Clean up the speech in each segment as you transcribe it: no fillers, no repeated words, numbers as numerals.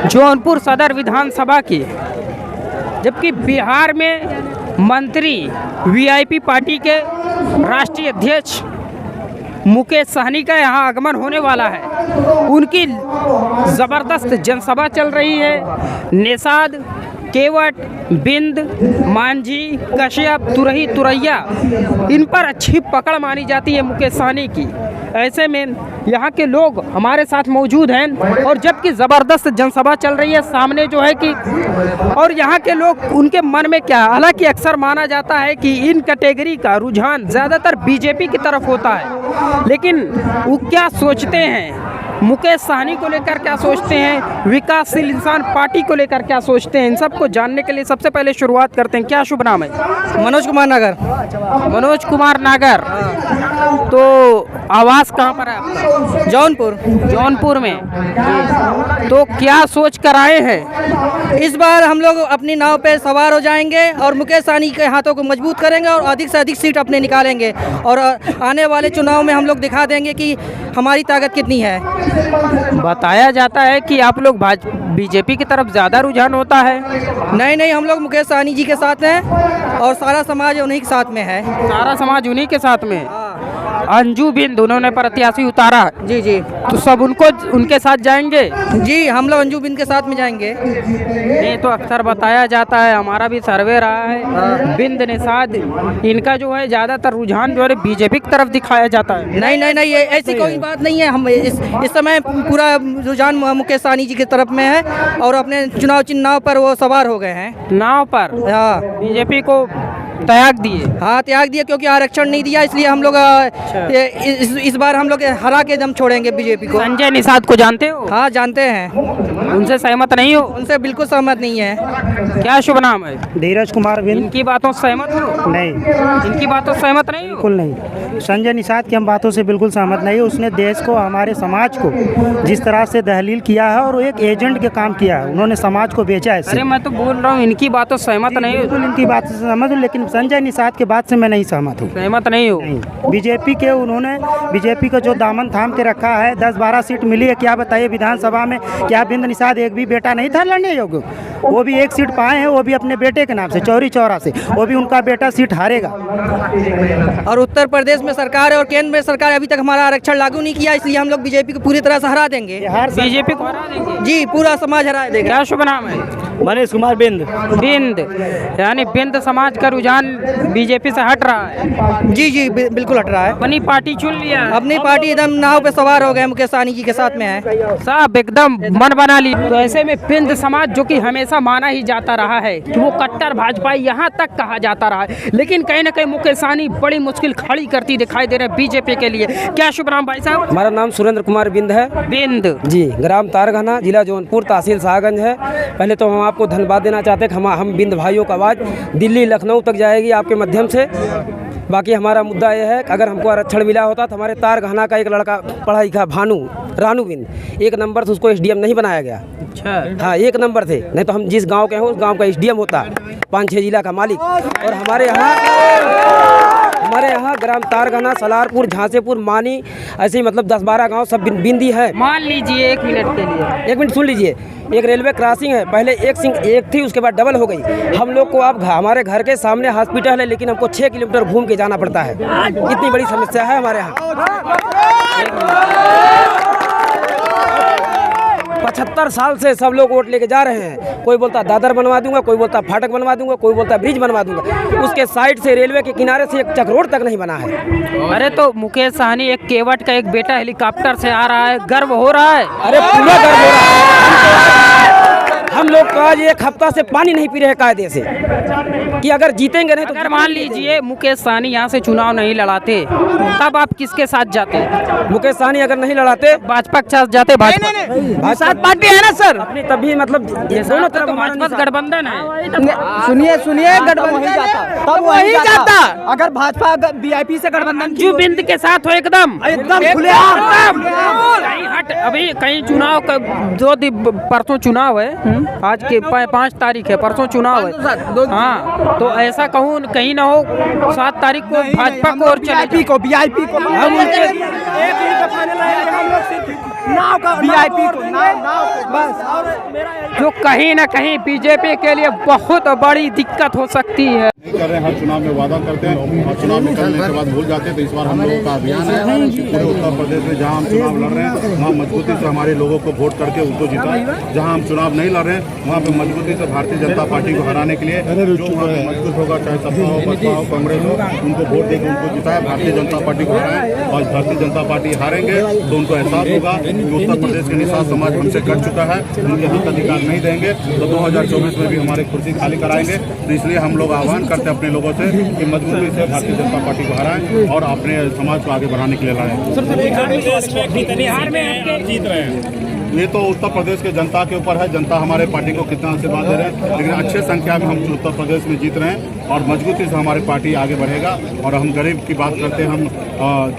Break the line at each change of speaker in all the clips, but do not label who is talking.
जौनपुर सदर विधानसभा की, जबकि बिहार में मंत्री वीआईपी पार्टी के राष्ट्रीय अध्यक्ष मुकेश सहनी का यहाँ आगमन होने वाला है। उनकी ज़बरदस्त जनसभा चल रही है। निषाद, केवट, बिंद, मांझी, कश्यप, तुरही, तुरैया, इन पर अच्छी पकड़ मानी जाती है मुकेश सहनी की। ऐसे में यहाँ के लोग हमारे साथ मौजूद हैं और जबकि ज़बरदस्त जनसभा चल रही है सामने जो है कि, और यहाँ के लोग उनके मन में क्या, हालांकि अक्सर माना जाता है कि इन कैटेगरी का रुझान ज़्यादातर बीजेपी की तरफ होता है, लेकिन वो क्या सोचते हैं, मुकेश सहनी को लेकर क्या सोचते हैं, विकासशील इंसान पार्टी को लेकर क्या सोचते हैं, इन सबको जानने के लिए सबसे पहले शुरुआत करते हैं। क्या शुभ नाम है?
मनोज कुमार नागर।
मनोज कुमार नागर। तो आवास कहाँ पर है आपका?
जौनपुर।
जौनपुर में। तो क्या सोच कर आए हैं?
इस बार हम लोग अपनी नाव पे सवार हो जाएंगे और मुकेश सहनी के हाथों को मजबूत करेंगे और अधिक से अधिक सीट अपने निकालेंगे और आने वाले चुनाव में हम लोग दिखा देंगे कि हमारी ताकत कितनी है।
बताया जाता है कि आप लोग बीजेपी की तरफ ज़्यादा रुझान होता है।
नहीं, हम लोग मुकेश सहनी जी के साथ हैं और सारा समाज उन्हीं के साथ में है।
सारा समाज उन्हीं के साथ में। अंजू बिंद उन्होंने प्रत्याशी उतारा।
जी।
तो सब उनके साथ जाएंगे?
जी, हम लोग अंजू बिंद के साथ में जाएंगे।
नहीं तो अक्सर बताया जाता है, हमारा भी सर्वे रहा है, बिंद, निषाद, इनका जो है ज़्यादातर रुझान जो है बीजेपी की तरफ दिखाया जाता है।
नहीं, ऐसी कोई बात नहीं है। हम इस समय पूरा रुझान मुकेश सहनी जी की तरफ में है और अपने चुनाव चिन्ह पर वो सवार हो गए हैं।
नाव पर?
हाँ।
बीजेपी को त्याग दिए?
हाँ, त्याग दिया, क्योंकि आरक्षण नहीं दिया, इसलिए हम लोग इस बार हम लोग हरा के दम छोड़ेंगे बीजेपी को।
संजय निषाद को जानते हो?
हाँ, जानते हैं।
उनसे सहमत नहीं हो?
उनसे बिल्कुल सहमत नहीं है।
क्या शुभ नाम है?
धीरज कुमार बिंद।
इनकी बातों से सहमत हो?
नहीं।
इनकी बातों से सहमत नहीं हो?
बिल्कुल नहीं। संजय निषाद की हम बातों से बिल्कुल सहमत नहीं। उसने देश को, हमारे समाज को जिस तरह से दहलील किया है और वो एक एजेंट के काम किया है, उन्होंने समाज को बेचा है।
अरे मैं तो बोल रहा हूँ इनकी बातों से सहमत नहीं हो?
बिल्कुल इनकी बात से सहमत हूँ, लेकिन संजय निषाद के बात से मैं नहीं सहमत हूँ।
सहमत नहीं हो?
बीजेपी के उन्होंने बीजेपी का जो दामन थाम के रखा है, 10-12 सीट मिली है। क्या बताइए, विधानसभा में क्या बिंद निषाद एक भी बेटा नहीं था लड़ने योग्य? वो भी एक सीट पाए हैं, वो भी अपने बेटे के नाम से, चौरी चौरा से। वो भी उनका बेटा सीट हारेगा।
और उत्तर प्रदेश में सरकार है और केंद्र में सरकार अभी तक हमारा आरक्षण लागू नहीं किया, इसलिए हम लोग बीजेपी को पूरी तरह से हरा देंगे।
बीजेपी को हरा देंगे?
जी, पूरा समाज हरा देगा।
क्या शुभ नाम है?
मनोज कुमार बिंद।
बिंद, यानी बिंद समाज का रुझान बीजेपी से हट रहा है?
जी, बिल्कुल हट रहा है।
अपनी पार्टी चुन लिया?
अपनी पार्टी एकदम नाव पे सवार हो गए, मुकेश सहनी जी के साथ में है।
साहब एकदम मन बना ली। तो ऐसे में बिंद समाज, जो कि हमेशा माना ही जाता रहा है कि वो कट्टर भाजपाई, यहाँ तक कहा जाता रहा है, लेकिन कहीं ना कहीं मुकेश सहनी बड़ी मुश्किल खड़ी करती दिखाई दे रहे बीजेपी के लिए। क्या शुभ नाम भाई साहब?
हमारा नाम सुरेंद्र कुमार बिंद है।
बिंद
जी, ग्राम तारघाना, जिला जौनपुर, तहसील शाहगंज है। पहले तो हम आपको धन्यवाद देना चाहते हैं कि हम बिंद भाइयों का आवाज़ दिल्ली, लखनऊ तक जाएगी आपके माध्यम से। बाकी हमारा मुद्दा यह है कि अगर हमको आरक्षण मिला होता तो हमारे तारघाना का एक लड़का पढ़ा लिखा रानू बिंद 1 नंबर से, उसको एसडीएम नहीं बनाया गया।
अच्छा।
हाँ, 1 नंबर थे। नहीं तो हम जिस गांव के हैं उस गांव का एसडीएम होता, 5-6 जिला का मालिक। और हमारे यहाँ ग्राम तारघाना, सलारपुर, झांसेपुर, मानी, ऐसे ही मतलब 10-12 गांव सब बिंदी है।
मान लीजिए 1 मिनट के लिए,
1 मिनट सुन लीजिए। एक रेलवे क्रॉसिंग है, पहले एक थी, उसके बाद डबल हो गई। हम लोग को अब हमारे घर के सामने हॉस्पिटल है, लेकिन हमको 6 किलोमीटर घूम के जाना पड़ता है। इतनी बड़ी समस्या है हमारे यहाँ। 75 साल से सब लोग वोट लेके जा रहे हैं। कोई बोलता दादर बनवा दूंगा, कोई बोलता फाटक बनवा दूंगा, कोई बोलता ब्रिज बनवा दूंगा। उसके साइड से, रेलवे के किनारे से एक चक रोड तक नहीं बना है।
अरे तो मुकेश सहनी, एक केवट का एक बेटा हेलीकॉप्टर से आ रहा है, गर्व हो रहा है?
अरे पूरा गर्व हो रहा है। हम लोग का आज 1 हफ्ता से पानी नहीं पी रहे कायदे से, कि अगर जीतेंगे नहीं तो।
अगर मान लीजिए मुकेश सहनी यहाँ से चुनाव नहीं लड़ाते, तब आप किसके साथ जाते?
मुकेश सहनी अगर नहीं लड़ाते,
भाजपा के साथ जाते? भाजपा
पार्टी है ना सर
अपनी, तभी मतलब दोनों तरफ
भाजपा गठबंधन है।
सुनिए गठबंधन तब वही जाता अगर भाजपा वीआईपी से गठबंधन।
अंजू बिंद के साथ हो एकदम
खुले।
अभी कहीं चुनाव का परसों चुनाव है, आज के 5 तारीख है, परसों चुनाव है। हाँ, तो ऐसा कहूँ कहीं ना हो 7 तारीख को भाजपा को और वीआईपी को
हम
वीआईपी को बस, जो कहीं ना कहीं बीजेपी के लिए बहुत बड़ी दिक्कत हो सकती है।
कर रहे हैं, हर चुनाव में वादा करते हैं और चुनाव में करने के बाद भूल जाते हैं। तो इस बार हम लोगों का अभियान है पूरे उत्तर प्रदेश में, जहां हम चुनाव लड़ रहे हैं वहां मजबूती से हमारे लोगों को वोट करके उनको जिताएं। जहां हम चुनाव नहीं लड़ रहे हैं वहां पे मजबूती से भारतीय जनता पार्टी को हराने के लिए जो वहाँ पे मजबूत होगा, चाहे सपा हो, बसपा हो, कांग्रेस हो, उनको वोट देकर उनको जिताएं, भारतीय जनता पार्टी को हराएं। और भारतीय जनता पार्टी हारेंगे तो उनको एहसास होगा कि उत्तर प्रदेश के निषाद समाज हमसे कट चुका है, उनके हक अधिकार नहीं देंगे तो 2024 में भी हमारे कुर्सी खाली कराएंगे। तो इसलिए हम लोग आह्वान करते हैं अपने लोगों से कि मजबूती से भारतीय जनता पार्टी को हराएं और अपने समाज को आगे बढ़ाने के लिए लड़ें।
बिहार में जीत रहे हैं,
ये तो उत्तर प्रदेश के जनता के ऊपर है, जनता हमारे पार्टी को कितना आशीर्वाद दे रहे हैं, लेकिन अच्छे संख्या में हम उत्तर प्रदेश में जीत रहे हैं और मजबूती से हमारी पार्टी आगे बढ़ेगा। और हम गरीब की बात करते हैं,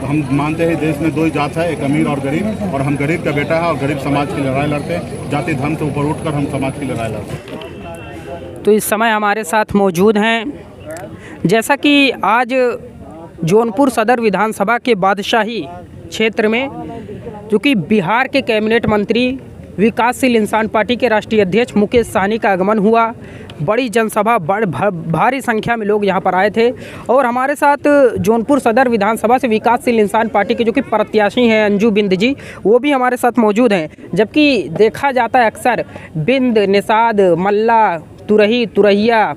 हम मानते हैं देश में दो ही जात है, एक अमीर और गरीब, और हम गरीब का बेटा है और गरीब समाज की लड़ाई लड़ते हैं। जाति धर्म से ऊपर उठकर हम समाज की लड़ाई लड़ते हैं।
तो इस समय हमारे साथ मौजूद हैं, जैसा कि आज जौनपुर सदर विधानसभा के बादशाही क्षेत्र में, जो कि बिहार के कैबिनेट मंत्री विकासशील इंसान पार्टी के राष्ट्रीय अध्यक्ष मुकेश सहनी का आगमन हुआ। बड़ी जनसभा, भारी संख्या में लोग यहाँ पर आए थे। और हमारे साथ जौनपुर सदर विधानसभा से विकासशील इंसान पार्टी के जो कि प्रत्याशी हैं अंजू बिंद जी, वो भी हमारे साथ मौजूद हैं। जबकि देखा जाता है अक्सर बिंद, निषाद, मल्ला, तुरही, तुरैया,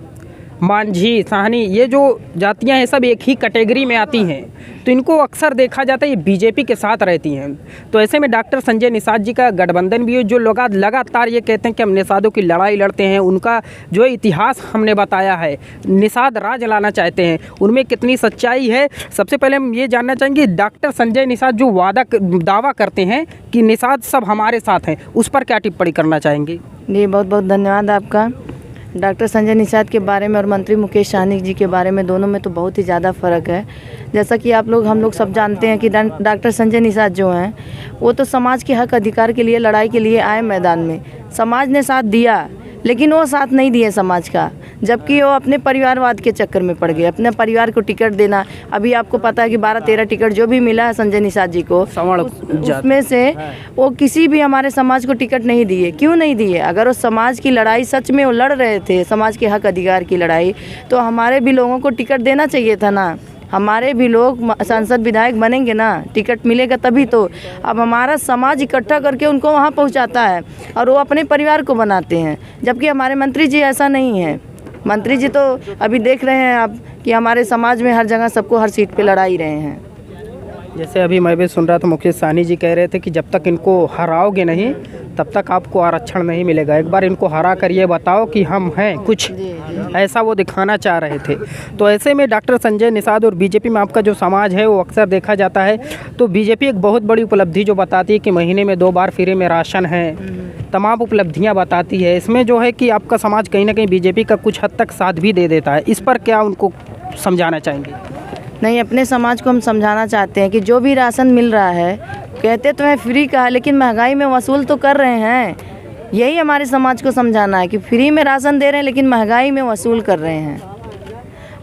मांझी, साहनी, ये जो जातियां हैं सब एक ही कैटेगरी में आती हैं। तो इनको अक्सर देखा जाता है ये बीजेपी के साथ रहती हैं। तो ऐसे में डॉक्टर संजय निषाद जी का गठबंधन भी है, जो लोग लगातार ये कहते हैं कि हम निषादों की लड़ाई लड़ते हैं। उनका जो इतिहास हमने बताया है, निषाद राज लाना चाहते हैं, उनमें कितनी सच्चाई है। सबसे पहले हम ये जानना चाहेंगे डॉक्टर संजय निषाद जो दावा करते हैं कि निषाद सब हमारे साथ हैं, उस पर क्या टिप्पणी करना चाहेंगे?
जी बहुत बहुत धन्यवाद आपका। डॉक्टर संजय निषाद के बारे में और मंत्री मुकेश सहनी जी के बारे में, दोनों में तो बहुत ही ज़्यादा फ़र्क है। जैसा कि हम लोग सब जानते हैं कि डॉक्टर संजय निषाद जो हैं वो तो समाज के हक अधिकार के लिए लड़ाई के लिए आए मैदान में। समाज ने साथ दिया लेकिन वो साथ नहीं दिए समाज का, जबकि वो अपने परिवारवाद के चक्कर में पड़ गए। अपने परिवार को टिकट देना, अभी आपको पता है कि 12-13 टिकट जो भी मिला है संजय निषाद जी को, उसमें से वो किसी भी हमारे समाज को टिकट नहीं दिए। क्यों नहीं दिए? अगर वो समाज की लड़ाई सच में वो लड़ रहे थे, समाज के हक अधिकार की लड़ाई, तो हमारे भी लोगों को टिकट देना चाहिए था ना। हमारे भी लोग सांसद विधायक बनेंगे ना, टिकट मिलेगा तभी तो। अब हमारा समाज इकट्ठा करके उनको वहाँ पहुँचाता है और वो अपने परिवार को बनाते हैं, जबकि हमारे मंत्री जी ऐसा नहीं है। मंत्री जी तो अभी देख रहे हैं आप कि हमारे समाज में हर जगह सबको हर सीट पे लड़ा ही रहे हैं।
जैसे अभी मैं भी सुन रहा था, मुकेश सहनी जी कह रहे थे कि जब तक इनको हराओगे नहीं तब तक आपको आरक्षण नहीं मिलेगा। एक बार इनको हरा कर ये बताओ कि हम हैं कुछ, ऐसा वो दिखाना चाह रहे थे। तो ऐसे में डॉक्टर संजय निषाद और बीजेपी में आपका जो समाज है वो अक्सर देखा जाता है, तो बीजेपी एक बहुत बड़ी उपलब्धि जो बताती है कि महीने में 2 बार फ्री में राशन है, तमाम उपलब्धियां बताती है। इसमें जो है कि आपका समाज कहीं ना कहीं बीजेपी का कुछ हद तक साथ भी दे देता है। इस पर क्या उनको समझाना चाहेंगे?
नहीं, अपने समाज को हम समझाना चाहते हैं कि जो भी राशन मिल रहा है, कहते तो हैं फ्री का, लेकिन महंगाई में वसूल तो कर रहे हैं। यही हमारे समाज को समझाना है कि फ्री में राशन दे रहे हैं लेकिन महंगाई में वसूल कर रहे हैं।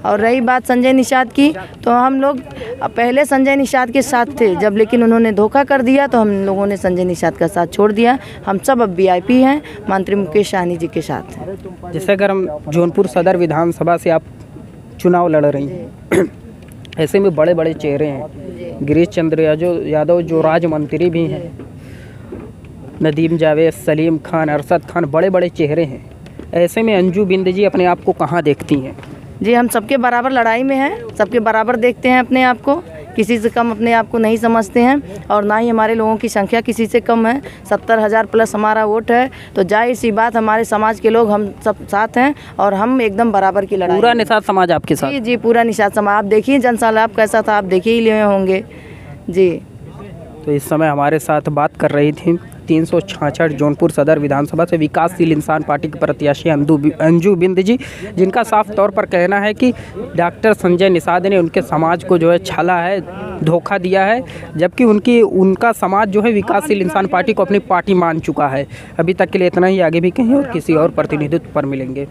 और रही बात संजय निषाद की, तो हम लोग पहले संजय निषाद के साथ थे जब, लेकिन उन्होंने धोखा कर दिया तो हम लोगों ने संजय निषाद का साथ छोड़ दिया। हम सब अब वीआईपी हैं, मंत्री मुकेश सहनी जी के साथ हैं।
जैसे अगर हम जौनपुर सदर विधानसभा से आप चुनाव लड़ रही हैं, ऐसे में बड़े बड़े चेहरे हैं, गिरीश चंद्र यादव जो राज्य मंत्री भी हैं, नदीम जावेद, सलीम खान, अरशद खान, बड़े बड़े चेहरे हैं। ऐसे में अंजू बिंद जी अपने आप को कहाँ देखती हैं?
जी हम सबके बराबर लड़ाई में हैं, सबके बराबर देखते हैं अपने आप को, किसी से कम अपने आप को नहीं समझते हैं और ना ही हमारे लोगों की संख्या किसी से कम है। 70,000 प्लस हमारा वोट है, तो जाहिर सी बात हमारे समाज के लोग हम सब साथ हैं और हम एकदम बराबर की लड़ाई।
पूरा निषाद समाज आपके साथ?
जी पूरा निषाद समाज। आप देखिए जनसैलाब कैसा था, आप देखिए ही लिए होंगे जी।
तो इस समय हमारे साथ बात कर रही थी 366 जौनपुर सदर विधानसभा से विकासशील इंसान पार्टी के प्रत्याशी अंजू बिंद जी, जिनका साफ तौर पर कहना है कि डॉक्टर संजय निषाद ने उनके समाज को जो है छला है, धोखा दिया है, जबकि उनका समाज जो है विकासशील इंसान पार्टी को अपनी पार्टी मान चुका है। अभी तक के लिए इतना ही, आगे भी कहीं और किसी और प्रतिनिधित्व पर मिलेंगे।